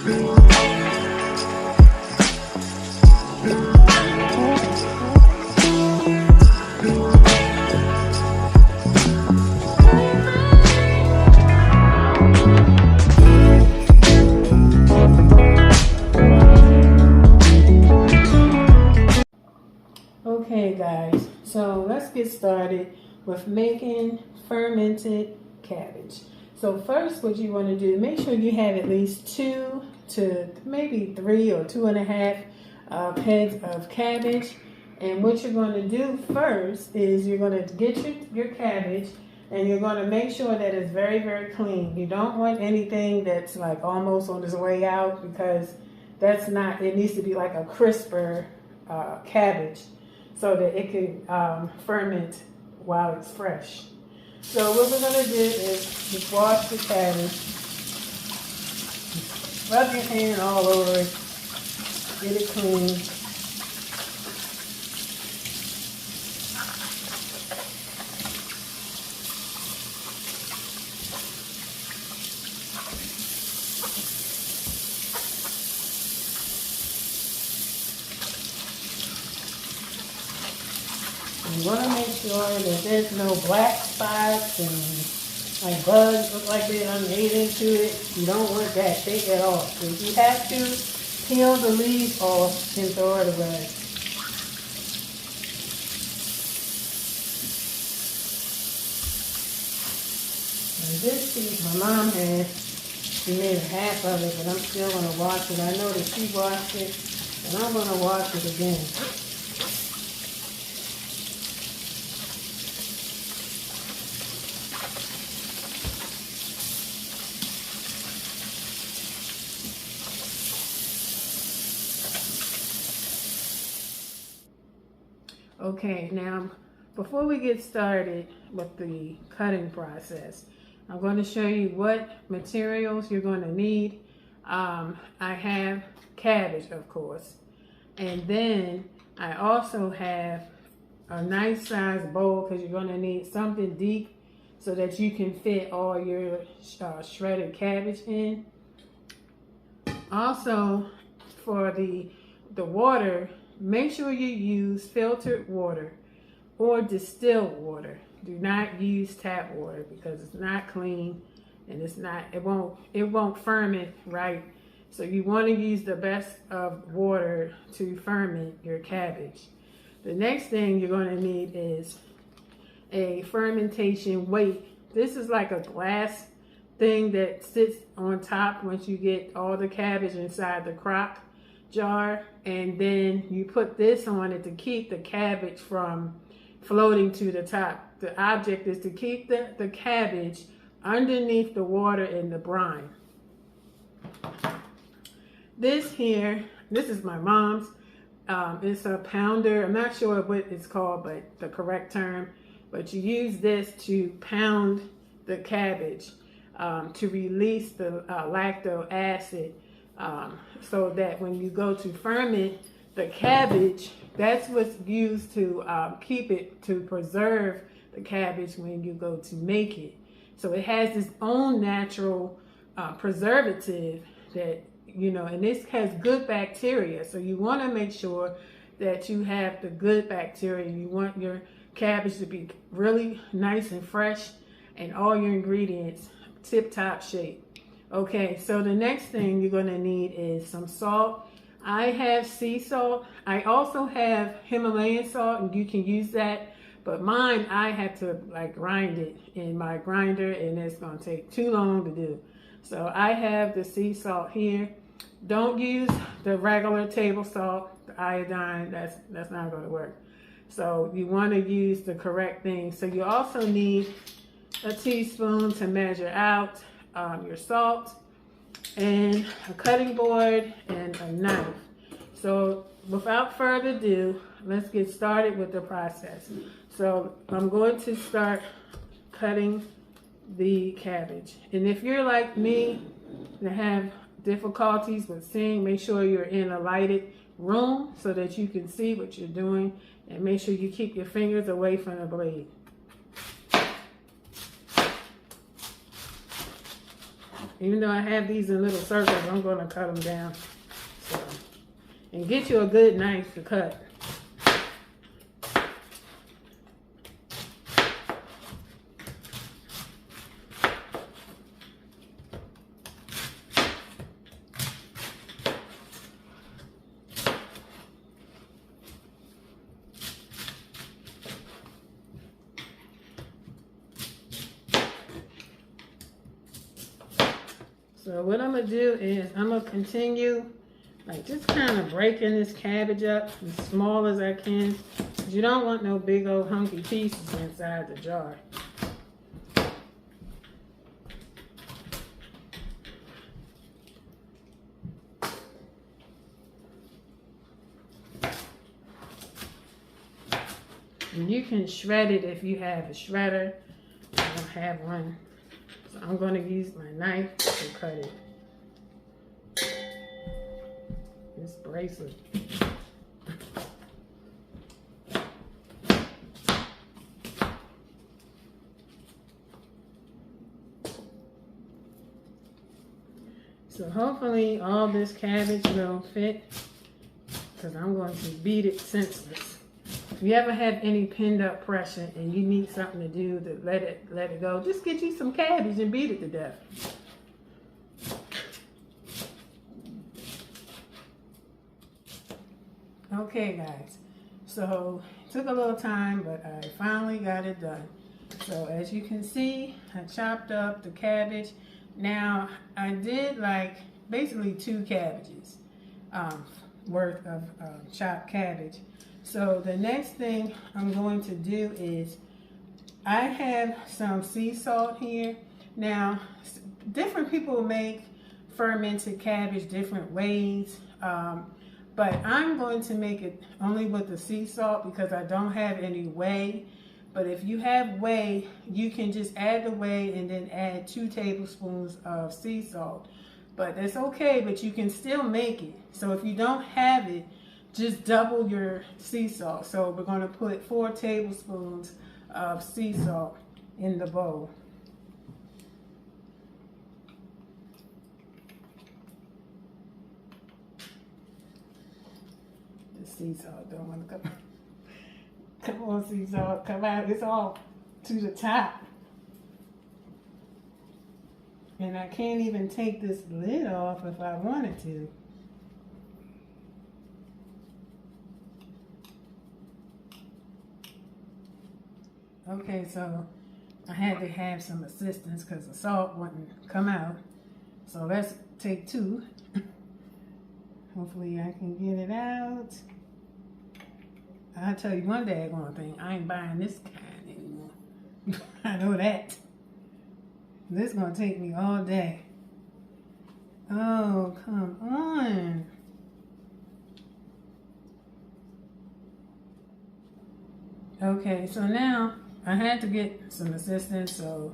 Okay guys, so let's get started with making fermented cabbage. So first what you want to do, make sure you have at least 2 to maybe 3 or 2.5 heads of cabbage. And what you're going to do first is you're going to get your cabbage and you're going to make sure that it's very, very clean. You don't want anything that's like almost on its way out, because that's not, it needs to be like a crisper cabbage, so that it can ferment while it's fresh. So what we're going to do is just wash the cabbage, rub your hand all over it, get it clean. You want to make sure that there's no black spots and like bugs look like they done ate into it. You don't want that. Take it off. So if you have to, peel the leaves off and throw it away. And this piece my mom had, she made half of it, but I'm still going to wash it. I know that she washed it, and I'm going to wash it again. Okay, now before we get started with the cutting process, I'm going to show you what materials you're going to need. I have cabbage, of course, and then I also have a nice size bowl, because you're going to need something deep so that you can fit all your shredded cabbage in. Also, for the water, make sure you use filtered water or distilled water. Do not use tap water, because it's not clean and it won't ferment right. So you want to use the best of water to ferment your cabbage. The next thing you're going to need is a fermentation weight. This is like a glass thing that sits on top once you get all the cabbage inside the crock jar, and then you put this on it to keep the cabbage from floating to the top. The object is to keep the cabbage underneath the water in the brine. This here, this is my mom's. It's a pounder. I'm not sure what it's called, but the correct term. But you use this to pound the cabbage to release the lactic acid. So that when you go to ferment the cabbage, that's what's used to preserve the cabbage when you go to make it. So it has its own natural preservative that, and this has good bacteria. So you want to make sure that you have the good bacteria. You want your cabbage to be really nice and fresh and all your ingredients tip-top shape. Okay, so the next thing you're going to need is some salt. I have sea salt. I also have Himalayan salt, and you can use that. But mine, I have to grind it in my grinder, and it's going to take too long to do. So I have the sea salt here. Don't use the regular table salt, the iodine. That's not going to work. So you want to use the correct thing. So you also need a teaspoon to measure out your salt, and a cutting board and a knife. So without further ado, let's get started with the process. So I'm going to start cutting the cabbage. And if you're like me and have difficulties with seeing, make sure you're in a lighted room so that you can see what you're doing, and make sure you keep your fingers away from the blade. Even though I have these in little circles, I'm going to cut them down. So, and get you a good knife to cut. So what I'm going to do is I'm going to continue like just kind of breaking this cabbage up as small as I can. You don't want no big old hunky pieces inside the jar. And you can shred it if you have a shredder. I don't have one. So I'm going to use my knife to cut it. This bracelet. So hopefully all this cabbage will fit, because I'm going to beat it senseless. If you ever have any pinned up pressure and you need something to do to let it go, just get you some cabbage and beat it to death. Okay guys, so it took a little time, but I finally got it done. So as you can see, I chopped up the cabbage. Now I did like basically 2 cabbages worth of chopped cabbage. So the next thing I'm going to do is I have some sea salt here. Now different people make fermented cabbage different ways. But I'm going to make it only with the sea salt because I don't have any whey. But if you have whey, you can just add the whey and then add 2 tablespoons of sea salt. But that's okay, but you can still make it. So if you don't have it, just double your sea salt. So we're going to put 4 tablespoons of sea salt in the bowl. Sea salt don't want to come. Come on, sea salt, come out. It's all to the top. And I can't even take this lid off if I wanted to. Okay, so I had to have some assistance because the salt wouldn't come out. So let's take 2. Hopefully I can get it out. I'll tell you one daggone thing, I ain't buying this kind anymore. I know that. This is going to take me all day. Oh, come on. Okay, so now I had to get some assistance, so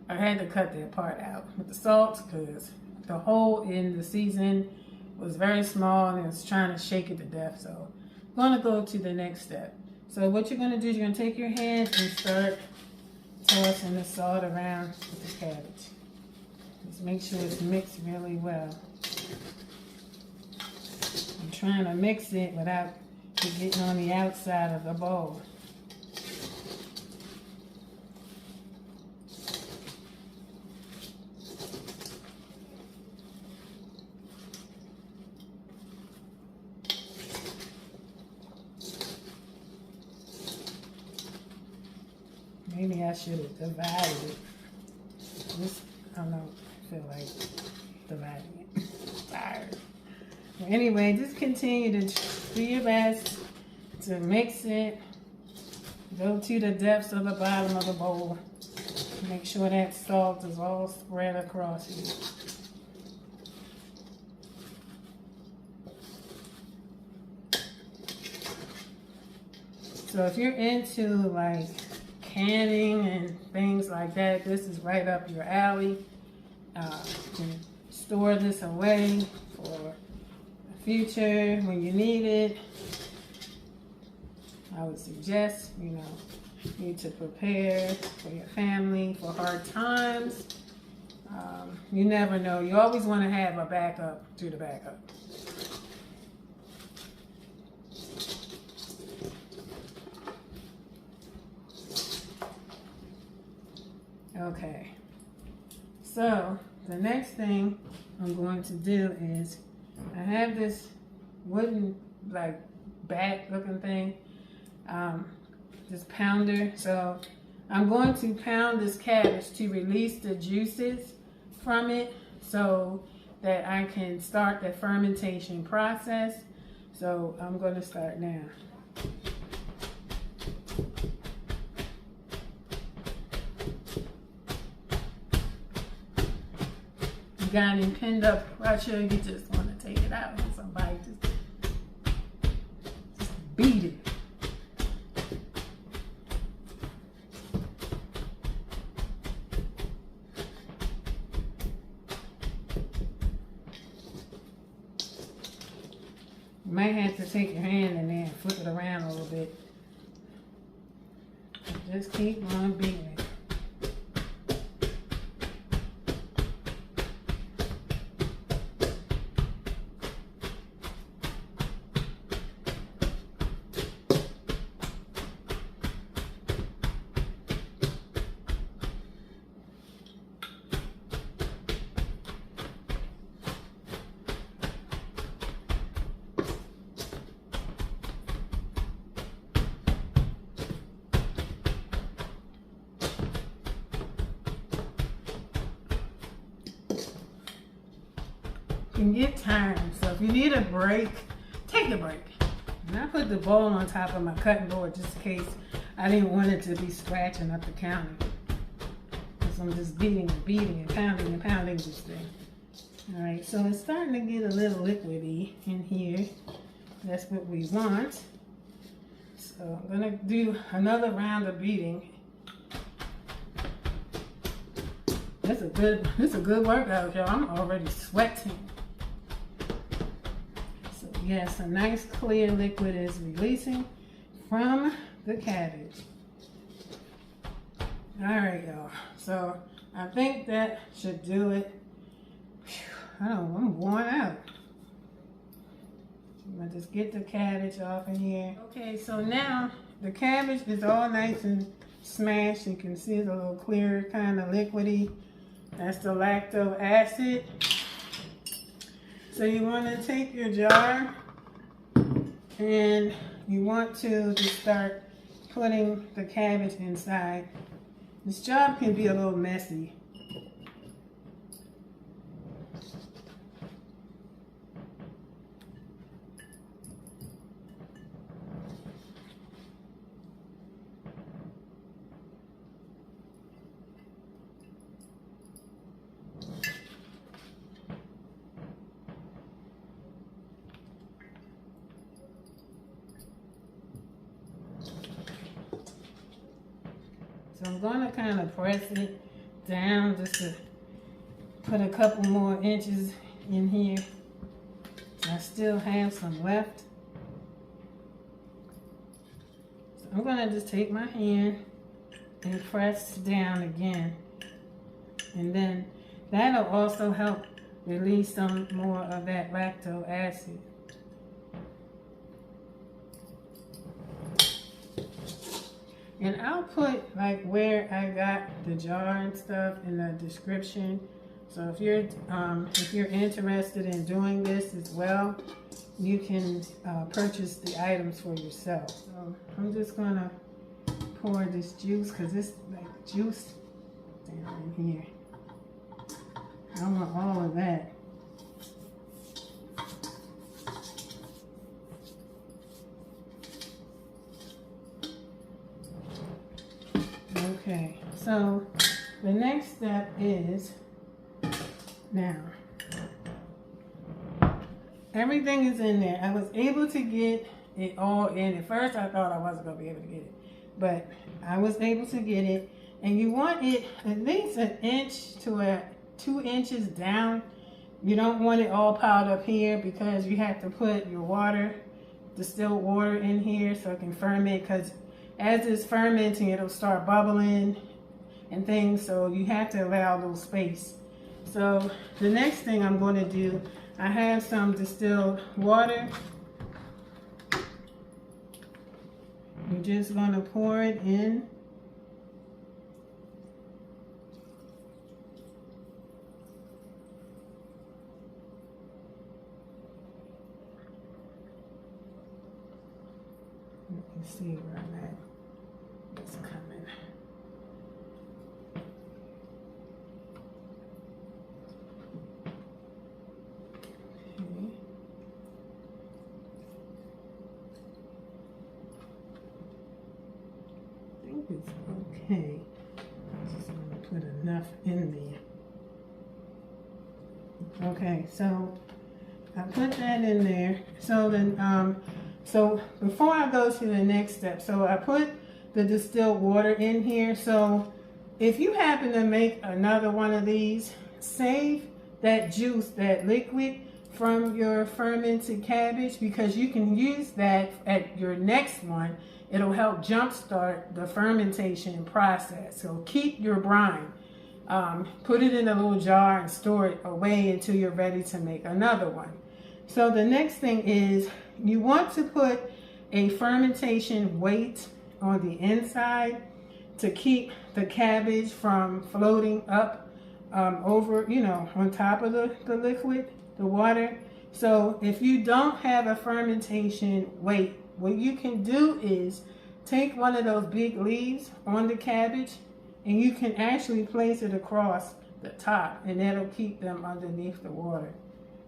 I had to cut that part out with the salt because the hole in the season was very small and it was trying to shake it to death. So I'm going to go to the next step. So what you're going to do is you're going to take your hand and start tossing the salt around with the cabbage. Just make sure it's mixed really well. I'm trying to mix it without it getting on the outside of the bowl. Maybe I should have divided it. This, I don't know, I feel like dividing it. Tired. Well, anyway, just continue to do your best to mix it. Go to the depths of the bottom of the bowl. Make sure that salt is all spread across here. So if you're into like canning and things like that, this is right up your alley. You can store this away for the future when you need it. I would suggest, you to prepare for your family for hard times. You never know. You always want to have a backup to the backup. Okay, so the next thing I'm going to do is I have this wooden like bat looking thing, this pounder. So I'm going to pound this cabbage to release the juices from it so that I can start the fermentation process. So I'm going to start now. You got any pinned up pressure, you just want to take it out with somebody, just beat it. You might have to take your hand in there and flip it around a little bit. Just keep on beating it. Can get tired, so if you need a break, take a break. And I put the bowl on top of my cutting board just in case I didn't want it to be scratching up the counter. So I'm just beating and beating and pounding this thing. All right, so it's starting to get a little liquidy in here. That's what we want. So I'm gonna do another round of beating. It's a good workout, y'all. I'm already sweating. So yes, a nice clear liquid is releasing from the cabbage. All right, y'all. So I think that should do it. Whew, I'm worn out. I'm gonna just get the cabbage off in here. Okay, so now the cabbage is all nice and smashed. You can see it's a little clear, kind of liquidy. That's the lactic acid. So you want to take your jar and you want to just start putting the cabbage inside. This job can be a little messy. So I'm going to kind of press it down just to put a couple more inches in here. I still have some left. So I'm going to just take my hand and press down again. And then that'll also help release some more of that lactic acid. And I'll put like where I got the jar and stuff in the description. So if you're interested in doing this as well, you can purchase the items for yourself. So I'm just gonna pour this juice because it's like juice down in here. I want all of that. Okay, so the next step is now everything is in there. I was able to get it all in. At first I thought I wasn't going to be able to get it, but I was able to get it. And you want it at least an inch to 2 inches down. You don't want it all piled up here because you have to put your water, distilled water in here so it can ferment, because as it's fermenting, it'll start bubbling and things, so you have to allow a little space. So the next thing I'm going to do, I have some distilled water. You're just going to pour it in. You can see where I'm at. It's coming. Okay. I think it's okay. I'm just going to put enough in there. Okay, so I put that in there. So then, so before I go to the next step, so I put the distilled water in here. So if you happen to make another one of these, save that juice, that liquid from your fermented cabbage, because you can use that at your next one. It'll help jumpstart the fermentation process. So keep your brine. Put it in a little jar and store it away until you're ready to make another one. So the next thing is you want to put a fermentation weight on the inside to keep the cabbage from floating up over, you know, on top of the liquid, the water. So if you don't have a fermentation weight, what you can do is take one of those big leaves on the cabbage and you can actually place it across the top, and that'll keep them underneath the water.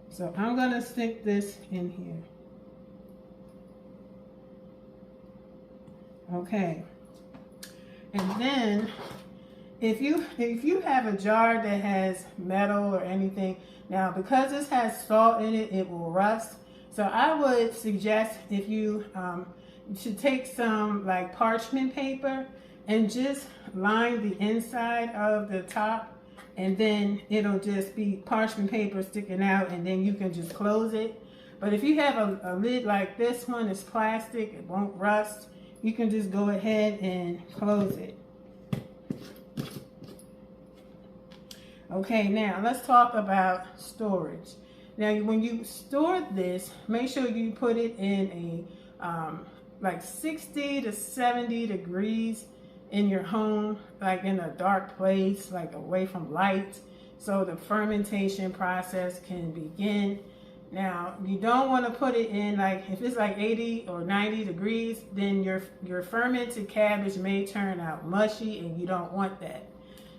So I'm going to stick this in here. Okay. And then if you have a jar that has metal or anything, now because this has salt in it, it will rust. So I would suggest if you should take some like parchment paper and just line the inside of the top, and then it'll just be parchment paper sticking out, and then you can just close it. But if you have a lid like this one, it's plastic, it won't rust, you can just go ahead and close it. Okay, now let's talk about storage. Now when you store this, make sure you put it in a like 60 to 70 degrees in your home, like in a dark place, like away from light, so the fermentation process can begin. Now, you don't want to put it in, like, if it's like 80 or 90 degrees, then your fermented cabbage may turn out mushy, and you don't want that.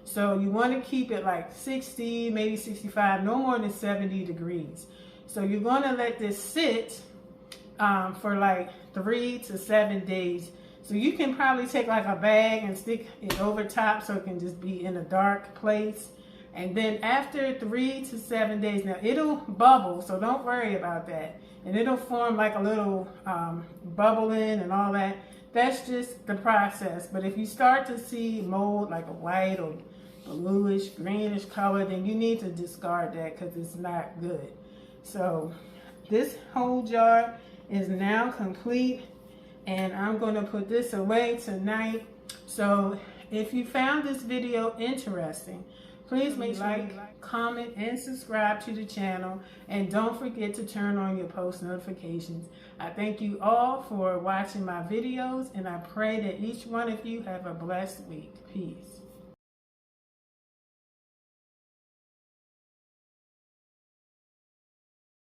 So you want to keep it like 60, maybe 65, no more than 70 degrees. So you're going to let this sit for like 3 to 7 days. So you can probably take like a bag and stick it over top so it can just be in a dark place. And then after 3 to 7 days, now it'll bubble, so don't worry about that. And it'll form like a little bubbling and all that. That's just the process. But if you start to see mold, like a white or bluish, greenish color, then you need to discard that because it's not good. So this whole jar is now complete, and I'm going to put this away tonight. So if you found this video interesting, please make sure you like, comment, and subscribe to the channel. And don't forget to turn on your post notifications. I thank you all for watching my videos, and I pray that each one of you have a blessed week. Peace.